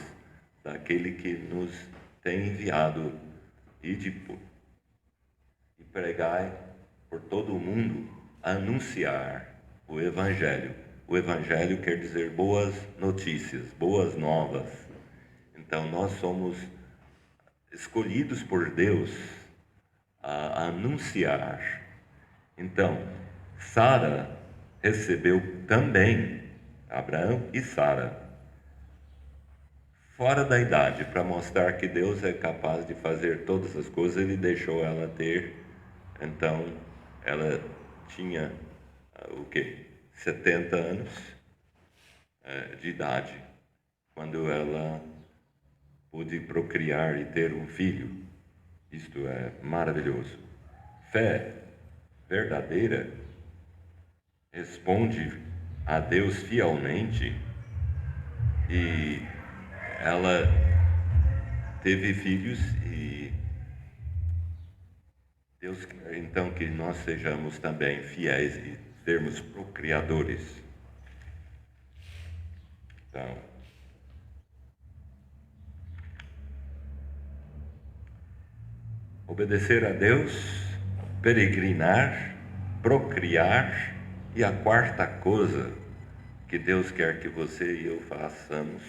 A: daquele que nos tem enviado e pregai por todo o mundo, anunciar o Evangelho. O Evangelho quer dizer boas notícias, boas novas. Então nós somos escolhidos por Deus a anunciar. Então, Sara recebeu também, Abraão e Sara, fora da idade, para mostrar que Deus é capaz de fazer todas as coisas. Ele deixou ela ter, então ela tinha o quê? 70 anos de idade, quando ela pôde procriar e ter um filho. Isto é maravilhoso. Fé verdadeira responde a Deus fielmente, e ela teve filhos, e Deus quer então que nós sejamos também fiéis e sermos procriadores. Então, obedecer a Deus, peregrinar, procriar, e a quarta coisa que Deus quer que você e eu façamos,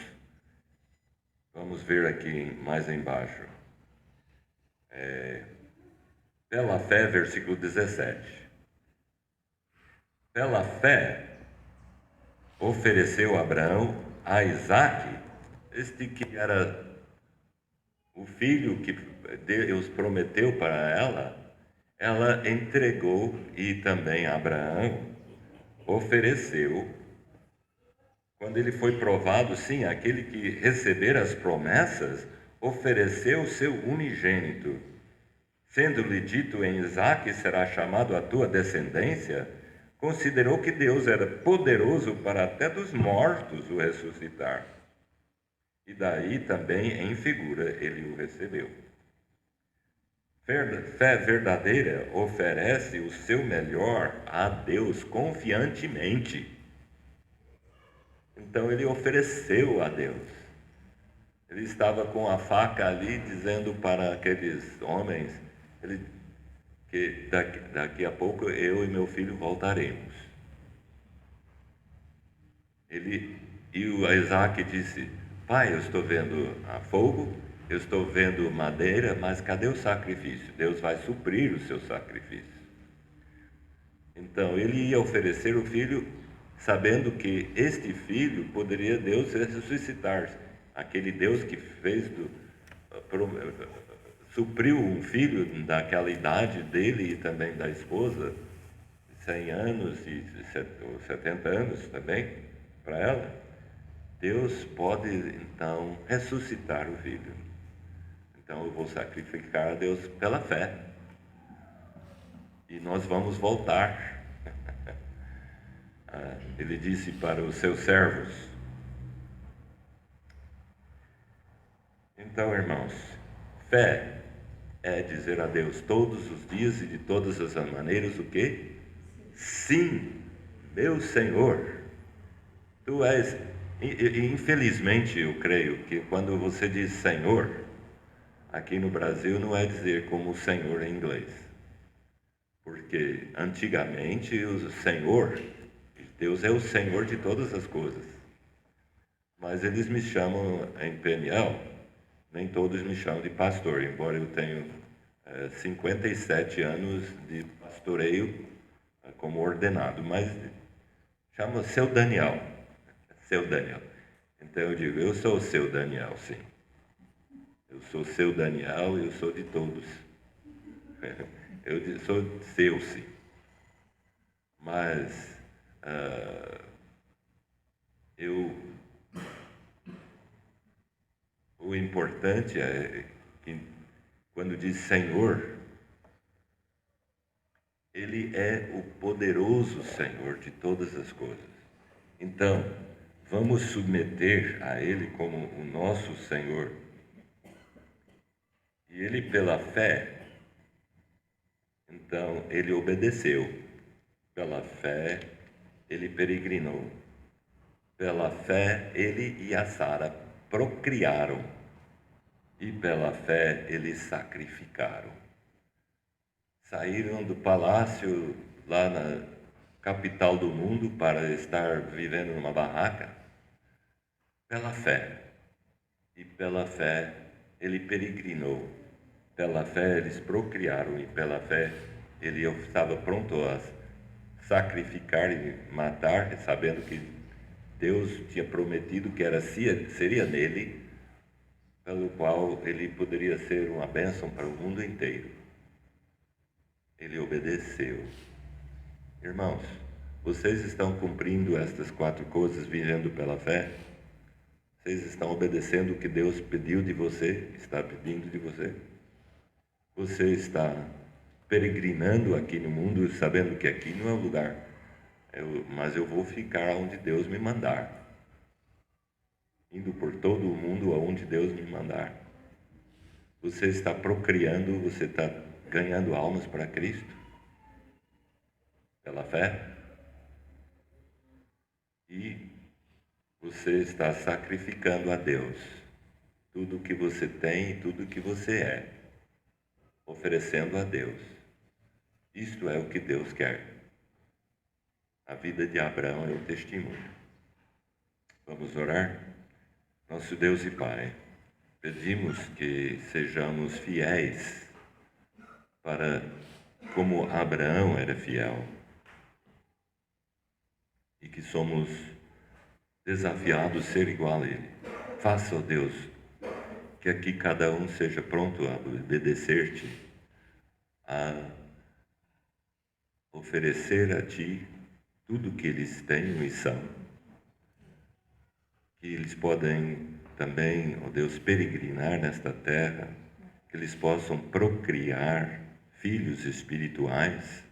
A: vamos ver aqui mais embaixo. Pela fé, versículo 17. Pela fé, ofereceu Abraão a Isaque, este que era o filho que Deus prometeu para ela, ela entregou e também Abraão ofereceu, quando ele foi provado, sim, aquele que receber as promessas, ofereceu o seu unigênito. Sendo-lhe dito em Isaque será chamado a tua descendência, considerou que Deus era poderoso para até dos mortos o ressuscitar. E daí também, em figura, ele o recebeu. Fé verdadeira oferece o seu melhor a Deus confiantemente. Então ele ofereceu a Deus. Ele estava com a faca ali, dizendo para aqueles homens que daqui a pouco eu e meu filho voltaremos. E o Isaac disse: pai, eu estou vendo fogo, eu estou vendo madeira, mas cadê o sacrifício? Deus vai suprir o seu sacrifício. Então ele ia oferecer o filho, sabendo que este filho poderia Deus ressuscitar. Aquele Deus que supriu um filho daquela idade dele e também da esposa, 100 anos e 70 anos também, para ela. Deus pode, então, ressuscitar o filho. Então, eu vou sacrificar a Deus pela fé. E nós vamos voltar. Ele disse para os seus servos. Então, irmãos, fé é dizer a Deus todos os dias e de todas as maneiras o quê? Sim, meu Senhor, tu és... Infelizmente, eu creio que quando você diz Senhor, aqui no Brasil não é dizer como Senhor em inglês. Porque antigamente o Senhor, Deus é o Senhor de todas as coisas. Mas eles me chamam em Peniel, nem todos me chamam de pastor, embora eu tenha 57 anos de pastoreio como ordenado, mas chama seu Daniel. Seu Daniel. Então eu digo, eu sou o seu Daniel, sim. Eu sou seu Daniel e eu sou de todos. Eu sou seu, sim. Mas o importante é que quando diz Senhor, Ele é o poderoso Senhor de todas as coisas. Então, vamos submeter a Ele como o nosso Senhor. E Ele, pela fé, então, Ele obedeceu. Pela fé, Ele peregrinou. Pela fé, Ele e a Sara procriaram. E pela fé, eles sacrificaram. Saíram do palácio lá na capital do mundo para estar vivendo numa barraca pela fé. E pela fé ele peregrinou. Pela fé eles procriaram e pela fé ele estava pronto a sacrificar e matar, sabendo que Deus tinha prometido que seria nele, pelo qual ele poderia ser uma bênção para o mundo inteiro. Ele obedeceu. Irmãos, vocês estão cumprindo estas 4 coisas vivendo pela fé? Vocês estão obedecendo o que Deus pediu de você, está pedindo de você? Você está peregrinando aqui no mundo, sabendo que aqui não é o lugar, mas eu vou ficar onde Deus me mandar. Indo por todo o mundo aonde Deus me mandar. Você está procriando, você está ganhando almas para Cristo? Pela fé? E você está sacrificando a Deus tudo o que você tem e tudo o que você é, oferecendo a Deus. Isto é o que Deus quer. A vida de Abraão é o testemunho. Vamos orar? Nosso Deus e Pai, pedimos que sejamos fiéis para como Abraão era fiel e que somos desafiados a ser igual a ele. Faça, ó Deus, que aqui cada um seja pronto a obedecer-te, a oferecer a Ti tudo que eles têm e são, que eles podem também, ó Deus, peregrinar nesta terra, que eles possam procriar filhos espirituais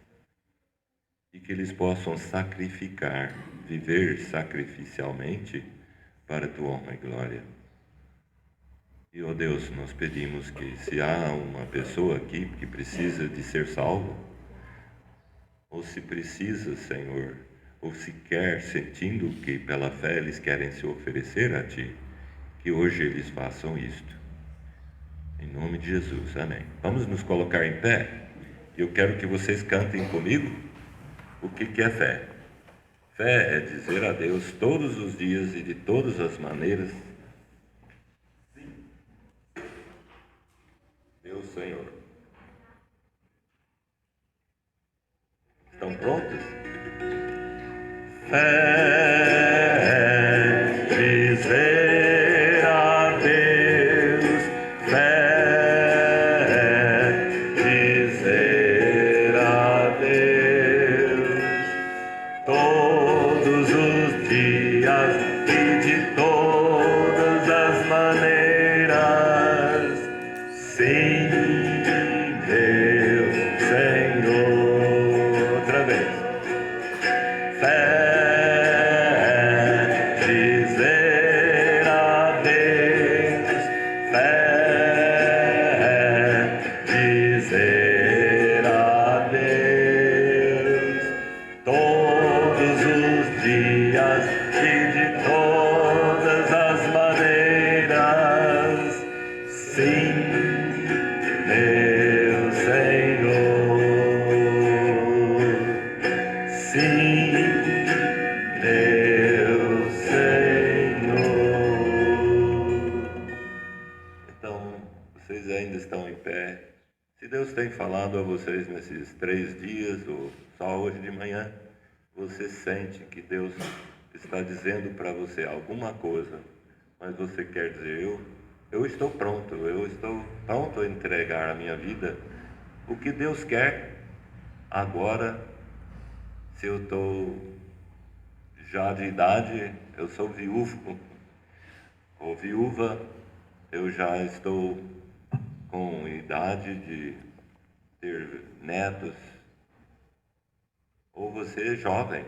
A: e que eles possam sacrificar, viver sacrificialmente para a Tua honra e glória. E, ó Deus, nós pedimos que se há uma pessoa aqui que precisa de ser salvo, ou se precisa, Senhor, ou se quer, sentindo que pela fé eles querem se oferecer a Ti, que hoje eles façam isto. Em nome de Jesus, amém. Vamos nos colocar em pé. Eu quero que vocês cantem comigo o que é fé. Fé é dizer a Deus todos os dias e de todas as maneiras: sim, meu Senhor. Estão prontos? Fé, dizer a Deus, fé, dizer a Deus, todos os dias e de todas as maneiras, sim, meu Senhor. Outra vez. Fé, dizer a Deus, fé, dizer a Deus, todos os dias e de todas as maneiras, sim, meu Senhor, sim, meu Senhor. Então, vocês ainda estão em pé. Se Deus tem falado a vocês nesses 3 dias, ou só hoje de manhã, você sente que Deus está dizendo para você alguma coisa, mas você quer dizer: eu estou pronto a entregar a minha vida. O que Deus quer agora, se eu estou já de idade, eu sou viúvo ou viúva, eu já estou com idade de ter netos, ou você é jovem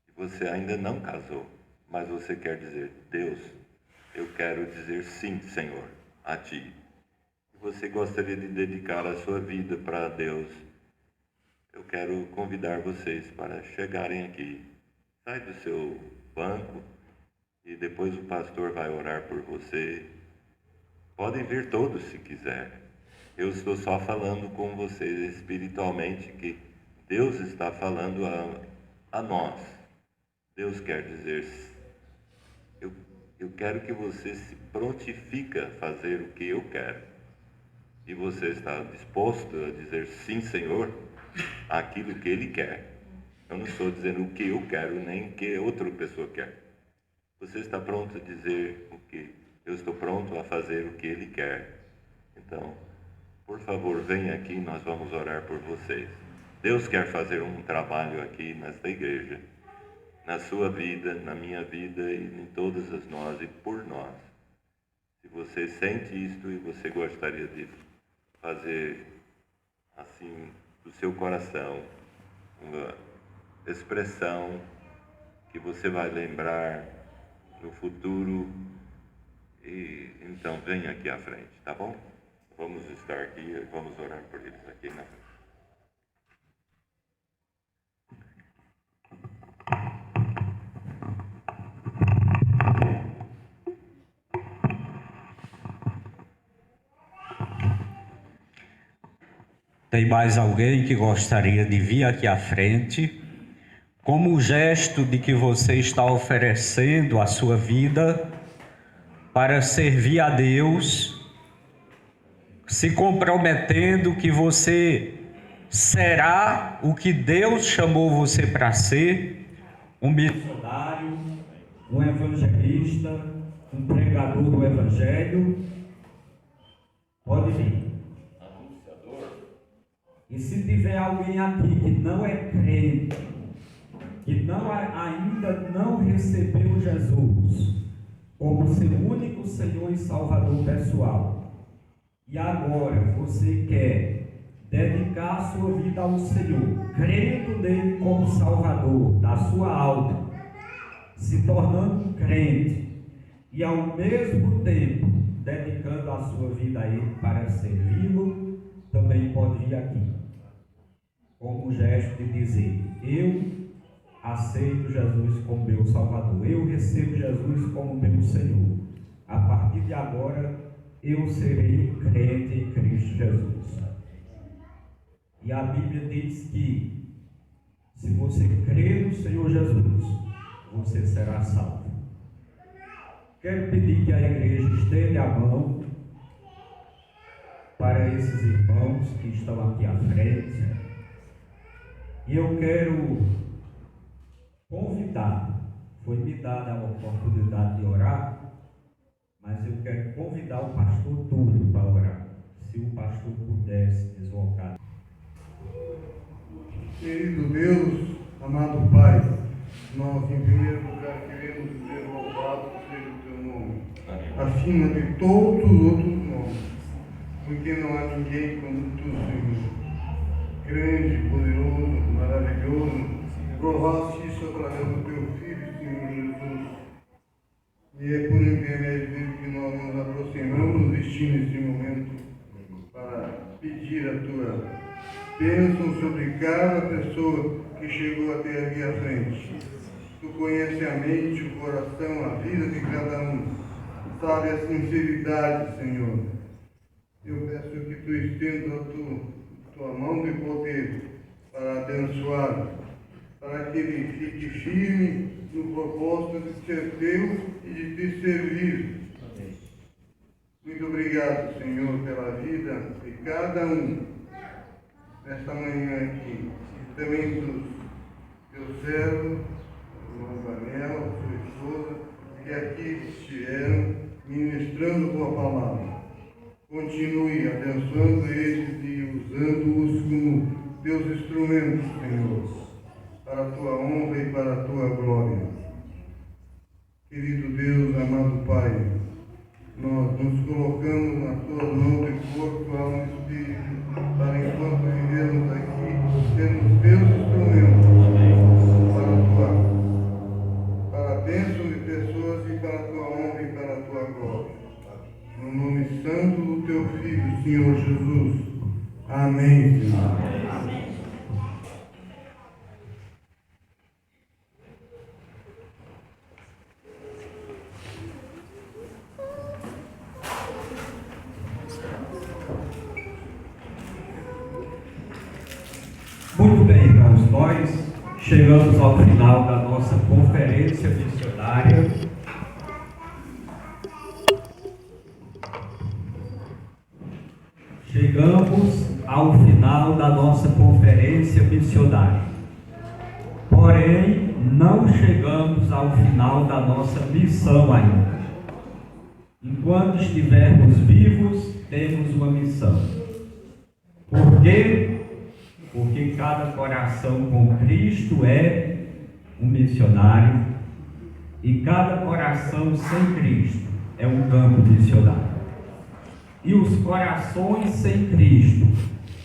A: e você ainda não casou, mas você quer dizer: Deus, eu quero dizer sim, Senhor, a Ti. Você gostaria de dedicar a sua vida para Deus. Eu quero convidar vocês para chegarem aqui. Sai do seu banco e depois o pastor vai orar por você. Podem vir todos se quiser. Eu estou só falando com vocês espiritualmente, que Deus está falando a nós. Deus quer dizer: eu quero que você se prontifica a fazer o que eu quero. E você está disposto a dizer sim, Senhor, aquilo que Ele quer. Eu não estou dizendo o que eu quero, nem o que outra pessoa quer. Você está pronto a dizer o que? Eu estou pronto a fazer o que Ele quer. Então, por favor, venha aqui, nós vamos orar por vocês. Deus quer fazer um trabalho aqui nesta igreja, na sua vida, na minha vida e em todas as nós e por nós. Se você sente isto e você gostaria de fazer assim do seu coração uma expressão que você vai lembrar no futuro, e então venha aqui à frente, tá bom? Vamos estar aqui e vamos orar por eles aqui na frente.
C: Tem mais alguém que gostaria de vir aqui à frente, como gesto de que você está oferecendo a sua vida para servir a Deus, se comprometendo que você será o que Deus chamou você para ser, um missionário, um evangelista, um pregador do Evangelho? Pode vir. E se tiver alguém aqui que não é crente, que ainda não recebeu Jesus como seu único Senhor e Salvador pessoal, e agora você quer dedicar a sua vida ao Senhor, crendo nele como Salvador da sua alma, se tornando um crente, e ao mesmo tempo dedicando a sua vida a Ele para servi-lo, também pode vir aqui, como um gesto de dizer: eu aceito Jesus como meu Salvador, eu recebo Jesus como meu Senhor. A partir de agora, eu serei crente em Cristo Jesus. E a Bíblia diz que, se você crer no Senhor Jesus, você será salvo. Quero pedir que a igreja estenda a mão para esses irmãos que estão aqui à frente. E eu quero convidar, foi me dada a oportunidade de orar, mas eu quero convidar o pastor Túlio para orar, se o pastor pudesse deslocar.
D: Querido Deus, amado Pai, nós em primeiro lugar queremos dizer: louvado seja o teu nome, acima de todos os outros nomes, porque não há ninguém como tu, Senhor. Grande, poderoso, maravilhoso, provaste isso através do teu Filho, Senhor Jesus. E é por intermédio dele que nós nos aproximamos neste momento para pedir a tua bênção sobre cada pessoa que chegou até aqui à frente. Tu conheces a mente, o coração, a vida de cada um. Sabe a sinceridade, Senhor. Eu peço que tu estenda a tua mão de poder para abençoar, para que ele fique firme no propósito de ser teu e de te servir. Muito obrigado, Senhor, pela vida de cada um nesta manhã aqui, e também dos teus servos, a irmã Vanella, sua esposa, que aqui estiveram ministrando tua palavra. Continue abençoando eles e usando-os como teus instrumentos, Senhor, para a tua honra e para a tua glória. Querido Deus, amado Pai, nós nos colocamos na tua mão de corpo, alma e espírito, para enquanto vivemos aqui, sermos teus instrumentos para a bênção de pessoas e para a tua honra e para a tua glória. No nome santo do teu Filho, Senhor Jesus. Amém, Senhor.
B: Amém.
C: Muito bem, irmãos, nós chegamos ao final da nossa conferência missionária. Chegamos ao final da nossa conferência missionária. Porém, não chegamos ao final da nossa missão ainda. Enquanto estivermos vivos, temos uma missão. Por quê? Porque cada coração com Cristo é um missionário e cada coração sem Cristo é um campo missionário. E os corações sem Cristo,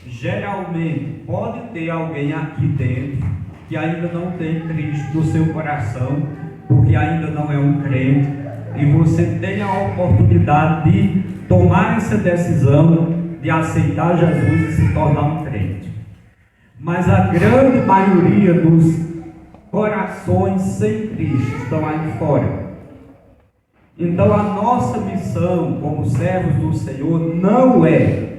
C: geralmente pode ter alguém aqui dentro que ainda não tem Cristo no seu coração, porque ainda não é um crente, e você tem a oportunidade de tomar essa decisão de aceitar Jesus e se tornar um crente. Mas a grande maioria dos corações sem Cristo estão aí fora. Então a nossa missão como servos do Senhor não é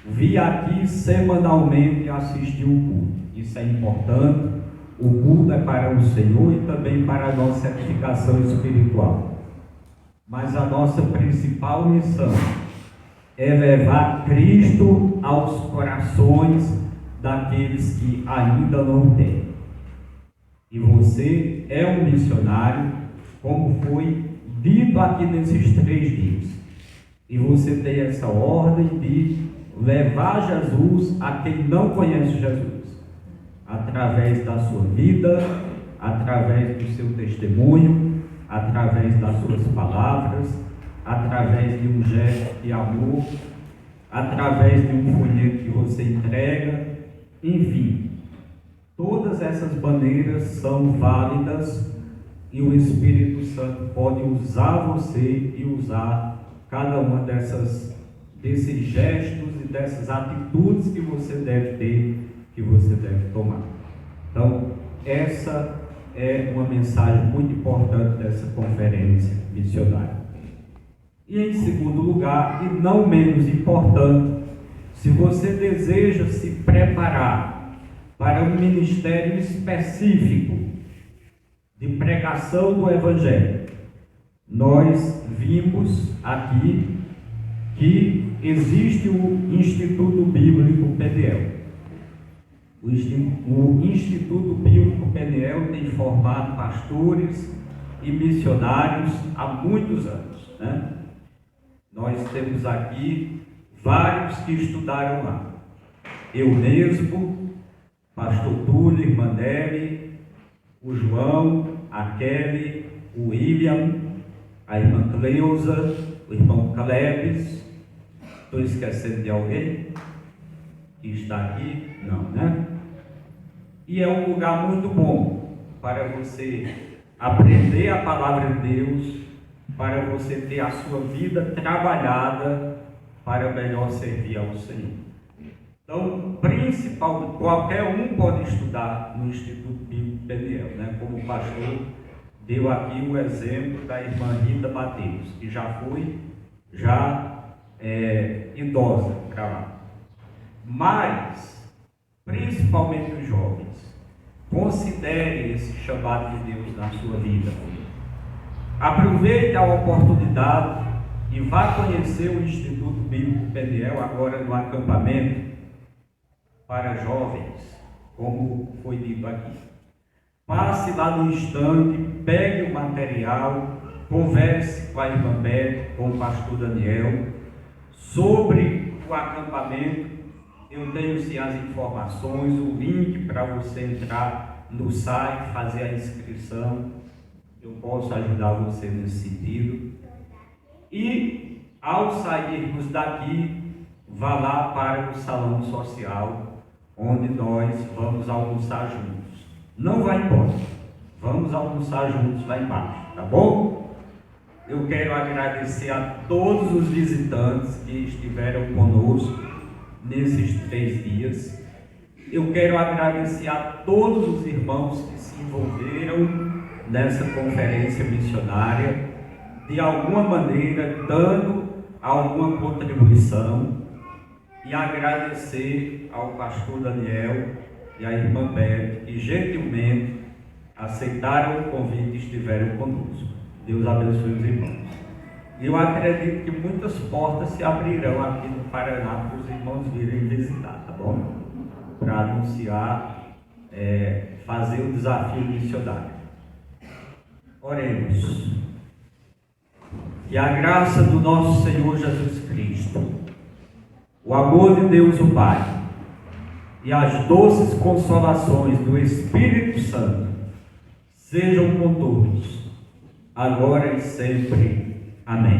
C: vir aqui semanalmente assistir o culto. Isso é importante. O culto é para o Senhor e também para a nossa edificação espiritual. Mas a nossa principal missão é levar Cristo aos corações daqueles que ainda não têm. E você é um missionário, como foi dito aqui nesses 3 dias. E você tem essa ordem de levar Jesus a quem não conhece Jesus, através da sua vida, através do seu testemunho, através das suas palavras, através de um gesto de amor, através de um folheto que você entrega, enfim, todas essas maneiras são válidas e o Espírito Santo pode usar você e usar cada uma desses gestos e dessas atitudes que você deve ter, que você deve tomar. Então, essa é uma mensagem muito importante dessa conferência missionária. E em segundo lugar, e não menos importante, se você deseja se preparar para um ministério específico de pregação do Evangelho, nós vimos aqui que existe o Instituto Bíblico Peniel. O Instituto Bíblico Peniel tem formado pastores e missionários há muitos anos, né? Nós temos aqui vários que estudaram lá. Eu mesmo, pastor Túlio, irmã Nelly, o João, a Kelly, o William, a irmã Cleusa, o irmão Calebes. Estou esquecendo de alguém que está aqui? Não, né? E é um lugar muito bom para você aprender a palavra de Deus, para você ter a sua vida trabalhada para melhor servir ao Senhor. Então, qualquer um pode estudar no Instituto Bíblico Peniel, né? Como o pastor deu aqui o exemplo da irmã Rita Mateus, que já foi idosa para lá. Mas, principalmente os jovens, considere esse chamado de Deus na sua vida. Aproveite a oportunidade e vá conhecer o Instituto Bíblico Peniel agora no acampamento para jovens, como foi dito aqui. Passe lá no estande, pegue o material, converse com a irmã Beth, com o pastor Daniel sobre o acampamento. Eu tenho sim as informações, o link para você entrar no site, fazer a inscrição. Eu posso ajudar você nesse sentido. E ao sairmos daqui, vá lá para o salão social, onde nós vamos almoçar juntos. Não vai embora, vamos almoçar juntos lá embaixo, tá bom? Eu quero agradecer a todos os visitantes que estiveram conosco nesses 3 dias. Eu quero agradecer a todos os irmãos que se envolveram nessa conferência missionária, de alguma maneira dando alguma contribuição, e agradecer ao pastor Daniel e à irmã Beth, que gentilmente aceitaram o convite e estiveram conosco. Deus abençoe os irmãos. Eu acredito que muitas portas se abrirão aqui no Paraná para os irmãos virem visitar, tá bom? Para anunciar, fazer o desafio missionário. Oremos. Que a graça do nosso Senhor Jesus Cristo, o amor de Deus o Pai e as doces consolações do Espírito Santo sejam com todos, agora e sempre. Amém.